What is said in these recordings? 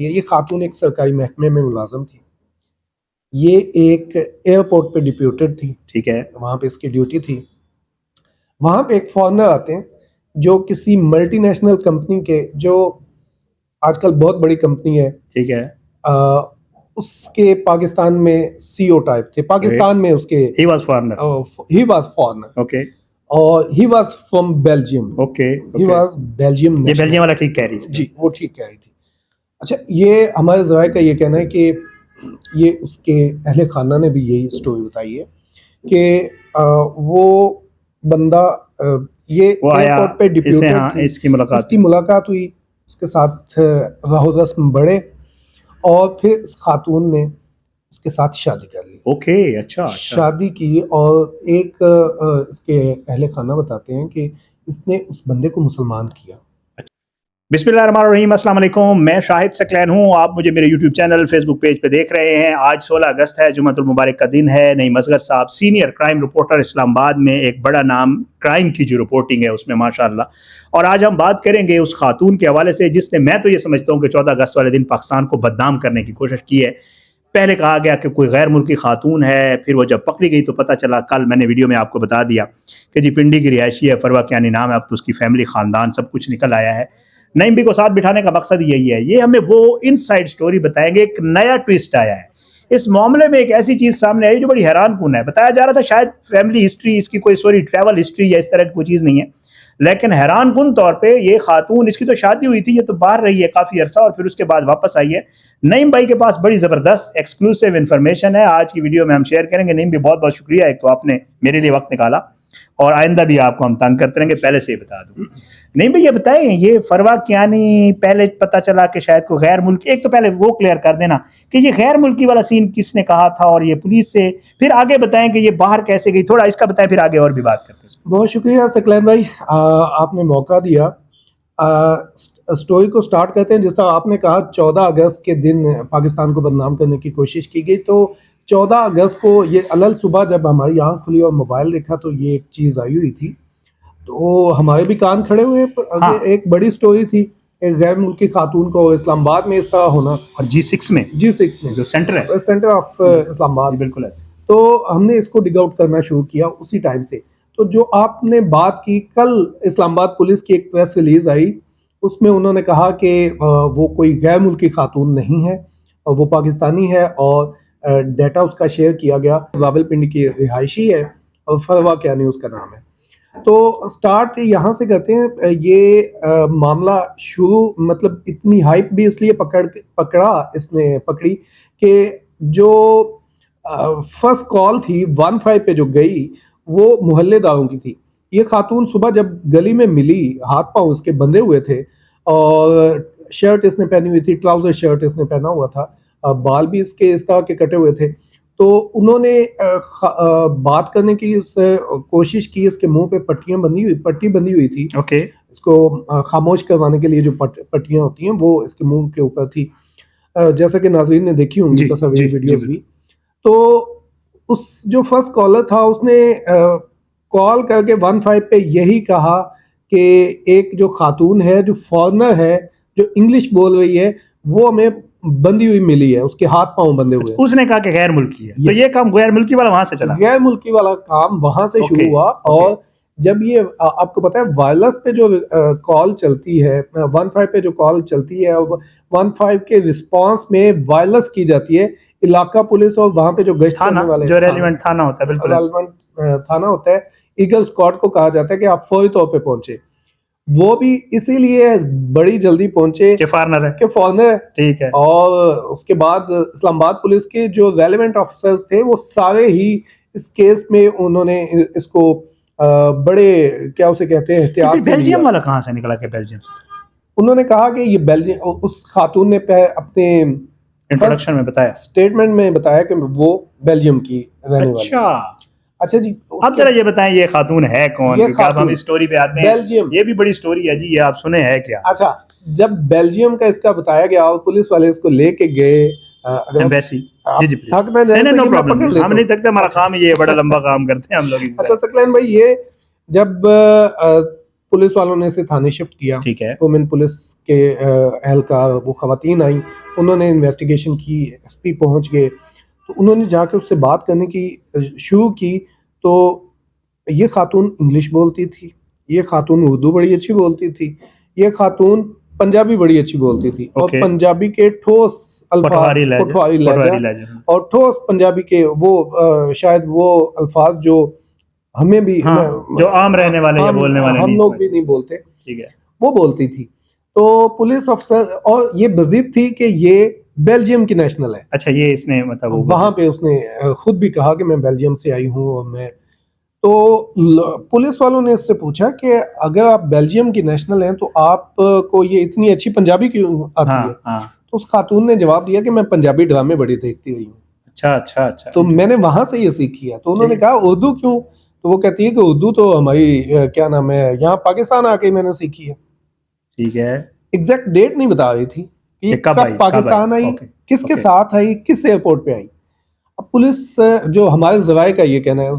ये खातून एक सरकारी महकमे में मुलाजिम थी। ये एक एयरपोर्ट पे डिप्यूटेड थी, ठीक है। वहाँ पे इसकी ड्यूटी थी। वहाँ पे एक फॉरेनर आते हैं जो किसी मल्टीनेशनल कंपनी के, जो आजकल बहुत बड़ी कंपनी है, ठीक है। उसके पाकिस्तान में सीईओ टाइप थे। पाकिस्तान में उसके he was foreigner. He was foreigner. Okay. और he was from Belgium. Okay. He was Belgium. ये बेल्जियम वाला ठीक कह रही है जी, वो ठीक कह रही थी। अच्छा, ये हमारे ज़राए का ये कहना है कि ये उसके अहले खाना ने भी यही स्टोरी बताई है कि वो बंदा ये एयरपोर्ट पे डिप्यूटेड थी, इसकी मुलाकात हुई, उसके साथ राहो रस्म बढ़े और फिर इस खातून ने उसके साथ शादी कर ली। ओके, अच्छा। शादी की और एक इसके अहले खाना बताते हैं कि इसने उस बंदे को मुसलमान किया। बिस्मिल्लाहिर्रहमानिर्रहीम, अस्सलाम वालेकुम। मैं शाहिद सकलैन हूँ। आप मुझे मेरे यूट्यूब चैनल, फेसबुक पेज पे देख रहे हैं। आज 16 अगस्त है, जुम्मतुल मुबारक का दिन है। नईम असगर साहब सीनियर क्राइम रिपोर्टर इस्लामाबाद में, एक बड़ा नाम क्राइम की जो रिपोर्टिंग है उसमें माशाअल्लाह। और आज हम बात करेंगे उस खातून के हवाले से जिसने, मैं तो ये समझता हूँ कि 14 अगस्त वाले दिन पाकिस्तान को बदनाम करने की कोशिश की है। पहले कहा गया कि कोई गैर मुल्की खातून है, फिर वो जब पकड़ी गई तो पता चला, कल मैंने वीडियो में आपको बता दिया कि जी पिंडी की रिहायशी है, फरवा कियानी नाम है, अब तो उसकी फैमिली, ख़ानदान सब कुछ निकल आया है। नईम भी को साथ बिठाने का मकसद यही है। ये हमें वो इनसाइड स्टोरी बताएंगे। एक नया ट्विस्ट आया है इस मामले में, एक ऐसी चीज़ सामने आई जो बड़ी हैरानकुन है। बताया जा रहा था शायद फैमिली हिस्ट्री, इसकी कोई सॉरी ट्रैवल हिस्ट्री या इस तरह की कोई चीज़ नहीं है, लेकिन हैरानकुन तौर पे ये खातून, इसकी तो शादी हुई थी, ये तो बाहर रही है काफ़ी अरसा और फिर उसके बाद वापस आई है। नईम भाई के पास बड़ी ज़बरदस्त एक्सक्लूसिव इन्फॉर्मेशन है, आज की वीडियो में हम शेयर करेंगे। नईम भी बहुत बहुत शुक्रिया, एक तो आपने मेरे लिए वक्त निकाला और आइंदा भी आपको हम तंग करते रहेंगे, पहले से ही बता दूं। नहीं भाई, ये बताएं, ये फरवा कियानी पहले पता चला कि शायद कोई गैर मुल्की, एक तो पहले वो क्लियर कर देना कि ये गैर मुल्की वाला सीन किसने कहा था और ये पुलिस से, फिर आगे बताएं कि ये बाहर कैसे गई, थोड़ा इसका बताएं, फिर आगे और भी बात करते हैं। बहुत शुक्रिया सकलैन भाई, आपने मौका दिया। स्टोरी को स्टार्ट करते हैं। जिस तरह आपने कहा 14 अगस्त के दिन पाकिस्तान को बदनाम करने की कोशिश की गई, तो 14 अगस्त को ये अलल सुबह जब हमारी आंख खुली और मोबाइल देखा तो ये एक चीज़ आई हुई थी, तो हमारे भी कान खड़े हुए। हाँ। एक बड़ी स्टोरी थी, एक गैर मुल्की खातून को इस्लामाबाद में इस तरह होना, और G6 में जो सेंटर है, सेंटर ऑफ इस्लामाबाद, बिल्कुल है। तो हमने इसको डिग आउट करना शुरू किया उसी टाइम से। तो जो आपने बात की, कल इस्लामाबाद पुलिस की एक प्रेस रिलीज आई, उसमें उन्होंने कहा कि वो कोई गैर मुल्की खातून नहीं है, वो पाकिस्तानी है और डाटा उसका शेयर किया गया, रावलपिंडी की रिहायशी है और फरवा कियानी उसका नाम है। तो स्टार्ट यहाँ से करते हैं। ये मामला शुरू, मतलब इतनी हाइप भी इसलिए पकड़ी कि जो फर्स्ट कॉल थी 15 पे जो गई, वो मोहल्लेदारों की थी। ये खातून सुबह जब गली में मिली, हाथ पांव उसके बंधे हुए थे और शर्ट इसने पहनी हुई थी, ट्राउजर शर्ट इसने पहना हुआ था, बाल भी इसके इस तरह के कटे हुए थे। तो उन्होंने बात करने की कोशिश की, इसके मुंह पे पट्टी बंधी हुई थी। ओके। इसको खामोश करवाने के लिए जो पट्टियां होती हैं वो इसके मुंह के ऊपर थी, जैसा कि नाज़रीन ने देखी होंगी तस्वीर वीडियोस भी। तो उस जो फर्स्ट कॉलर था उसने कॉल करके 15 पे यही कहा कि एक जो खातून है, जो फॉरेनर है, जो इंग्लिश बोल रही है, वो हमें बंधी हुई मिली है, उसके हाथ पांव बंधे हुए। उसने कहा कि गैर मुल्की है। तो ये काम गैर मुल्की वाला वहां से चला, गैर मुल्की वाला काम वहां से शुरू हुआ। और जब ये आपको पता है वायरलेस पे जो कॉल चलती है, 15 पे जो कॉल चलती है, 15 के रिस्पांस में वायरलेस की जाती है, इलाका पुलिस और वहां पे जो गश्त करने वाले, जो रेलेवेंट थाना होता है, बिल्कुल रेलेवेंट थाना होता है, ईगल स्क्वाड को कहा जाता है कि आप फौरी तौर पे पहुंचे। वो भी इसीलिए बड़ी जल्दी पहुंचे कि फॉरेनर है, ठीक है। और उसके बाद इस्लामाबाद पुलिस के जो रेलेवेंट ऑफिसर्स थे वो सारे ही इस केस में उन्होंने इसको बड़े, क्या उसे कहते हैं, एहतियात से। बेल्जियम वाला कहाँ से निकला? के बेल्जियम से उन्होंने कहा कि ये बेल्जियम, उस खातून ने अपने इंट्रोडक्शन में बताया, स्टेटमेंट में बताया कि वो बेल्जियम की रहने वाली। अच्छा जी, अब जरा ये बताएं ये खातून है कौन? क्योंकि अब हम इस स्टोरी पे आते हैं। बेल्जियम, ये भी बड़ी स्टोरी है जी, ये आप सुने है क्या? अच्छा, जब बेल्जियम का इसका बताया गया और पुलिस वाले इसको लेके गए एम्बेसी, जी थक ना जाए तो ये पकड़ लेते, हम नहीं थकते, हमारा काम ये बड़ा लंबा काम करते हैं हम लोग। अच्छा सकलैन भाई, ये जब पुलिस वालों ने इसे थाने शिफ्ट किया। ठीक है। वुमेन पुलिस के एहलकार, वो खवातीन आई, उन्होंने इन्वेस्टिगेशन की, एसपी पहुंच गए, तो उन्होंने जाकर उससे बात करने की शुरू की। तो ये खातून इंग्लिश बोलती थी, ये खातून उर्दू बड़ी अच्छी बोलती थी, ये खातून पंजाबी बड़ी अच्छी बोलती थी, और ओके। पंजाबी के ठोस अल्फाज, पटवारी लहजा लहजा। और ठोस पंजाबी के वो शायद वो अल्फाज जो हमें भी हाँ, जो आम रहने वाले या बोलने वाले हम नहीं लोग समझ। भी नहीं बोलते, ठीक है। वो बोलती थी। तो पुलिस अफसर, और ये बजीद थी कि ये बेल्जियम की नेशनल है। अच्छा, ये इसने मतलब वो वहां पे उसने खुद भी कहा कि मैं बेल्जियम से आई हूँ, और मैं तो पुलिस वालों ने इससे पूछा कि अगर आप बेल्जियम की नेशनल हैं तो आपको ये इतनी अच्छी पंजाबी क्यों आती हाँ, है? हाँ। तो उस खातून ने जवाब दिया कि मैं पंजाबी ड्रामे बड़ी देखती रही हूँ, अच्छा, अच्छा, अच्छा। तो मैंने वहां से ये सीखी है। तो उन्होंने ठीक। कहा उर्दू क्यों? तो वो कहती है कि उर्दू तो हमारी क्या नाम है, यहाँ पाकिस्तान आके मैंने सीखी है। ठीक है। एग्जैक्ट डेट नहीं बता रही थी कि ये ये कब आई? पाकिस्तान आई, ओके, किसके ओके। साथ आई, किस एयरपोर्ट पे आई। अब पुलिस जो हमारे जवाए का ये कहना है,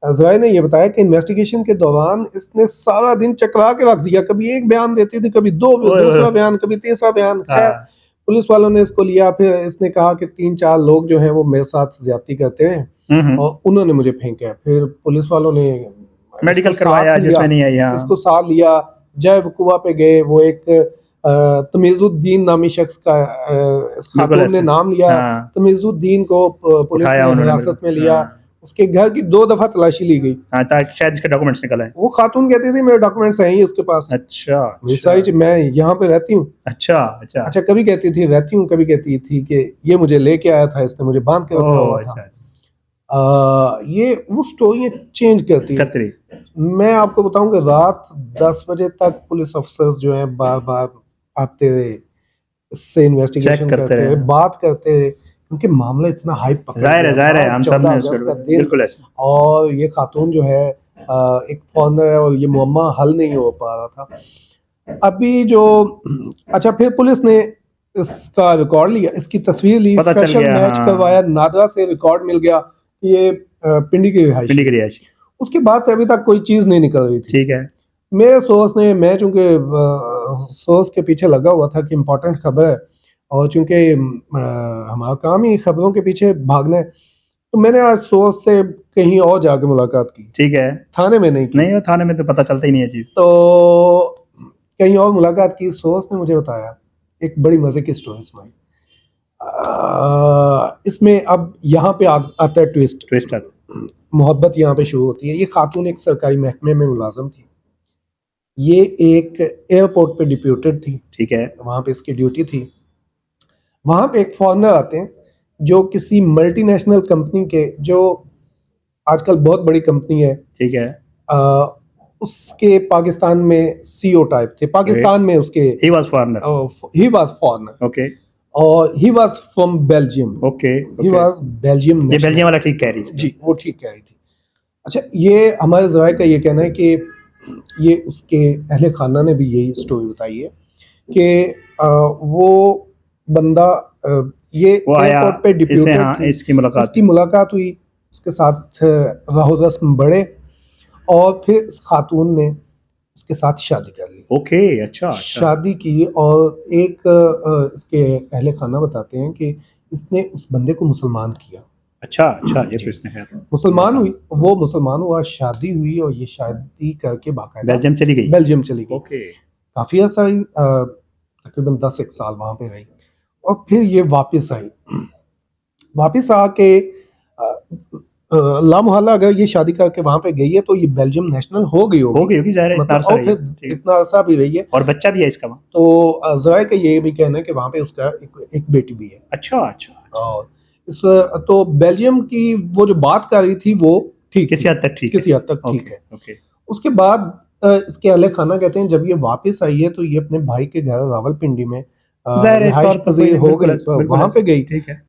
जवाए ने ये बताया कि इन्वेस्टिगेशन के दौरान इसने सारा दिन चकरा के रख दिया, कभी एक बयान देती थी, कभी दूसरा बयान, कभी तीसरा बयान। खैर, हाँ। पुलिस वालों ने इसको लिया। फिर इसने कहा कि 3-4 लोग जो हैं वो मेरे साथ ज्यादती करते हैं और उन्होंने मुझे फेंका। फिर पुलिस वालों ने मेडिकल इसको करवाया साथ लिया, जिसमें नहीं आई। हाँ। इसको साथ लिया, जय वकुआ पे गए। वो एक तमीजुद्दीन नामी शख्स का इस बिल्कुल खातून ने ऐसे। नाम लिया। हाँ। तमीजुद्दीन को पुलिस उठाया ने उन्होंने हिरासत में बिल्कुल। लिया, हाँ। उसके घर की 2 दफा तलाशी ली गई। हाँ, ताकि शायद इसके डॉक्यूमेंट्स निकल आए। वो खातून कहती थी मेरे डॉक्यूमेंट्स हैं ही इसके पास, अच्छा, मेरी अच्छा, सारी मैं यहाँ पे रहती हूँ। अच्छा, अच्छा। अच्छा, कभी कहती थी रहती हूँ, कभी कहती थी कि ये मुझे लेके आया था, इसने मुझे बांध के रखा ओह, हुआ अच्छा, था। अच्छा। ये वो स्टोरी चेंज करती है। करते रही। मैं आपको बताऊं कि रात 10 बजे तक पुलिस अफसर्स जो हैं बार बार आते रहे, इससे इन्वेस्टिगेशन करते करते रहे। रहे, बात करते रहे, क्योंकि मामला इतना हाइप पकड़ जाहिर है, गया जाहिर है, था। हम सब 14 ने अगस्त का उसको दिन, बिल्कुल ऐसे। और ये खातून जो है एक फॉरनर है, और ये मुअम्मा हल नहीं हो पा रहा था अभी जो। अच्छा, फिर पुलिस ने इसका रिकॉर्ड लिया, इसकी तस्वीर ली, पता चल फैशन गया। मैच हाँ। करवाया, नादरा से रिकॉर्ड मिल गया कि ये पिंडी की रिहायश पिंडी है। की रिहायश। उसके बाद से अभी तक कोई चीज नहीं निकल रही थी। ठीक है। मेरे सोर्स ने, मैं चूंकि सोर्स के पीछे लगा हुआ था कि इम्पोर्टेंट खबर है, और चूंकि हमारा काम ही खबरों के पीछे भागना है, तो मैंने आज सोर्स से कहीं और जाके मुलाकात की। ठीक है। थाने में नहीं की। नहीं, थाने में तो पता चलता ही नहीं है चीज। तो कहीं और मुलाकात की, सोर्स ने मुझे बताया एक बड़ी मजे की स्टोरी सुनाई। इसमें अब यहाँ पे आता है ट्विस्ट। मोहब्बत यहाँ पे शुरू होती है। ये खातून एक सरकारी महकमे में मुलाजम थी, ये एक एयरपोर्ट पे डिप्यूटेड थी। ठीक है। वहां पे इसकी ड्यूटी थी। वहां पे एक फॉरेनर आते हैं जो किसी मल्टीनेशनल कंपनी के, जो आजकल बहुत बड़ी कंपनी है, ठीक है। उसके पाकिस्तान में सीईओ टाइप थे। पाकिस्तान में उसके ही वाज फॉरेनर। ओके। और he was from Belgium. Okay. He was Belgium. ये बेल्जियम वाला ठीक कह रही थी। जी, वो ठीक कह रही थी। अच्छा, ये हमारे जवाई का ये कहना है कि ये उसके अहले खाना ने भी यही स्टोरी बताई है कि वो बंदा ये एयरपोर्ट पे डिप्यूटेड थी, इसकी मुलाकात हुई, उसके साथ राहो रस्म बढ़े, और फिर इस खातून ने उसके साथ शादी कर ली। ओके, अच्छा। शादी की, और एक इसके अहले खाना बताते हैं कि इसने उस बंदे को मुसलमान किया। अच्छा, अच्छा। ये तो इसने है मुसलमान हुई, वो मुसलमान हुआ, शादी हुई, और ये शादी करके बाकायदा बेल्जियम चली गई। ओके। काफी अर्सा रही, तकरीबन 10 साल वहां पे रही, और फिर ये वापस आई। वापस आके लामोहल्ला अगर ये शादी करके वहां पे गई है तो ये बेल्जियम नेशनल हो गई होगी, जाहिर है। मतलब, और फिर इतना अर्सा भी रही है, और बच्चा भी है इसका वहाँ। तो जवाई का ये भी कहना है कि वहां पे उसका एक बेटी भी है। अच्छा, अच्छा। और तो बेल्जियम की वो जो बात कर रही थी वो ठीक, किसी हद तक ठीक है। ओके। उसके बाद इसके अहले खाना कहते हैं जब ये वापस आई है तो ये अपने भाई के घर रावलपिंडी में रिहाइश पजीर हो गई, वहां पे गई।